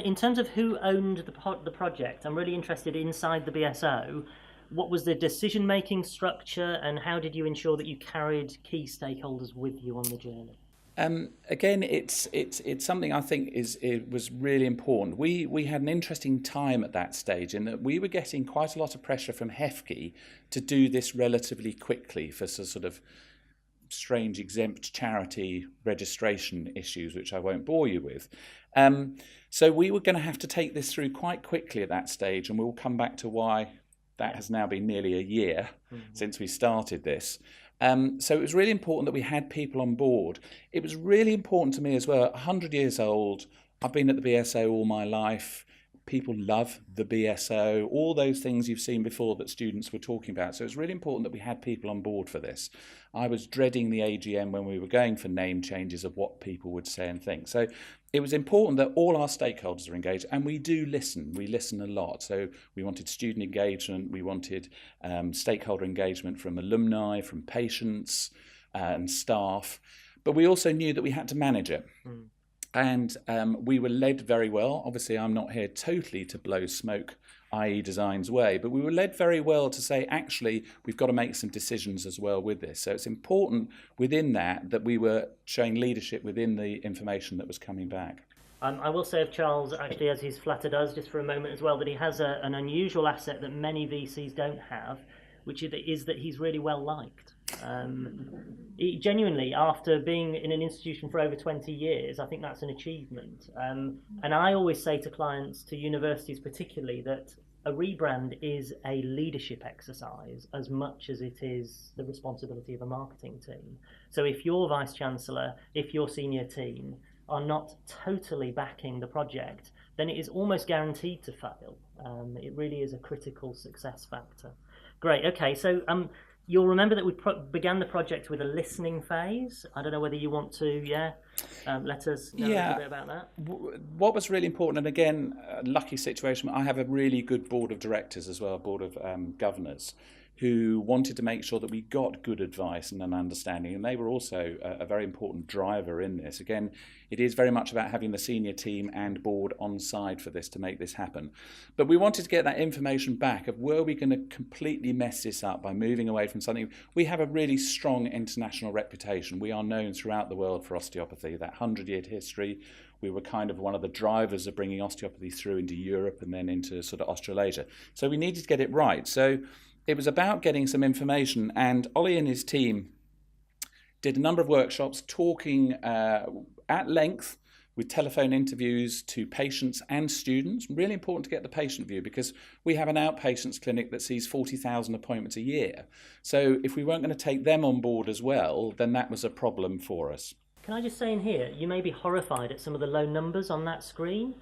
In terms of who owned the project, I'm really interested inside the BSO. What was the decision-making structure, and how did you ensure that you carried key stakeholders with you on the journey? Again, it's something I think it was really important. We had an interesting time at that stage in that we were getting quite a lot of pressure from HEFCE to do this relatively quickly for sort of strange exempt charity registration issues, which I won't bore you with. So we were going to have to take this through quite quickly at that stage, and we'll come back to why that has now been nearly a year since we started this. So it was really important that we had people on board. It was really important to me as well. 100 years old, I've been at the BSO all my life. People love the BSO, all those things you've seen before that students were talking about. So it's really important that we had people on board for this. I was dreading the AGM when we were going for name changes of what people would say and think. So it was important that all our stakeholders are engaged, and we do listen. We listen a lot. So we wanted student engagement, we wanted stakeholder engagement from alumni, from patients and staff, but we also knew that we had to manage it. And we were led very well. Obviously, I'm not here totally to blow smoke IE Design's way, but we were led very well to say, actually, we've got to make some decisions as well with this. So it's important within that we were showing leadership within the information that was coming back. I will say of Charles, actually, as he's flattered us just for a moment as well, that he has an unusual asset that many VCs don't have, which is that he's really well liked. Genuinely, after being in an institution for over 20 years, I think that's an achievement. And I always say to clients, to universities particularly, that a rebrand is a leadership exercise as much as it is the responsibility of a marketing team. So if your Vice-Chancellor, if your senior team are not totally backing the project, then it is almost guaranteed to fail. It really is a critical success factor. Great, okay, so you'll remember that we began the project with a listening phase. I don't know whether you want to, let us know a little bit about that. What was really important, and again, a lucky situation, I have a really good board of directors as well, a board of governors, who wanted to make sure that we got good advice and an understanding, and they were also a very important driver in this. Again, it is very much about having the senior team and board on side for this to make this happen. But we wanted to get that information back of, were we going to completely mess this up by moving away from something? We have a really strong international reputation. We are known throughout the world for osteopathy, that 100-year history. We were kind of one of the drivers of bringing osteopathy through into Europe and then into sort of Australasia. So we needed to get it right. So it was about getting some information, and Ollie and his team did a number of workshops talking at length with telephone interviews to patients and students. Really important to get the patient view, because we have an outpatients clinic that sees 40,000 appointments a year. So if we weren't going to take them on board as well, then that was a problem for us. Can I just say in here, you may be horrified at some of the low numbers on that screen.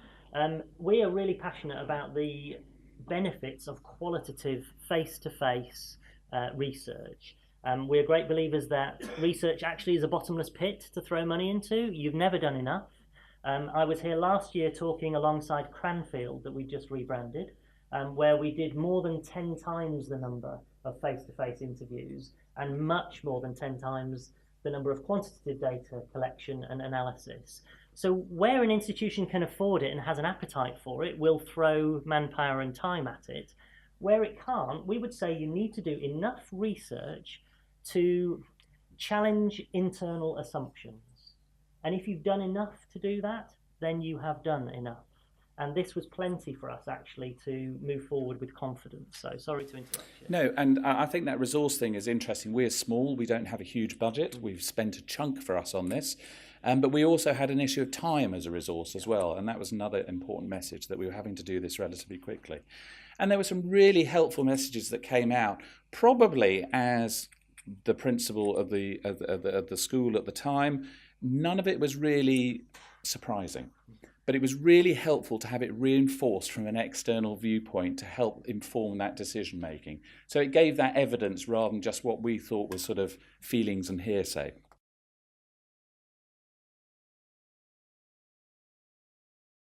We are really passionate about the benefits of qualitative face-to-face research. We're great believers that research actually is a bottomless pit to throw money into. You've never done enough. I was here last year talking alongside Cranfield, that we just rebranded, where we did more than 10 times the number of face-to-face interviews and much more than 10 times the number of quantitative data collection and analysis. So where an institution can afford it and has an appetite for it, we'll throw manpower and time at it. Where it can't, we would say you need to do enough research to challenge internal assumptions. And if you've done enough to do that, then you have done enough. And this was plenty for us, actually, to move forward with confidence. So sorry to interrupt you. No, and I think that resource thing is interesting. We're small. We don't have a huge budget. We've spent a chunk for us on this. But we also had an issue of time as a resource as well. And that was another important message, that we were having to do this relatively quickly. And there were some really helpful messages that came out, probably as the principal of the school at the time. None of it was really surprising. But it was really helpful to have it reinforced from an external viewpoint to help inform that decision making. So it gave that evidence rather than just what we thought was sort of feelings and hearsay.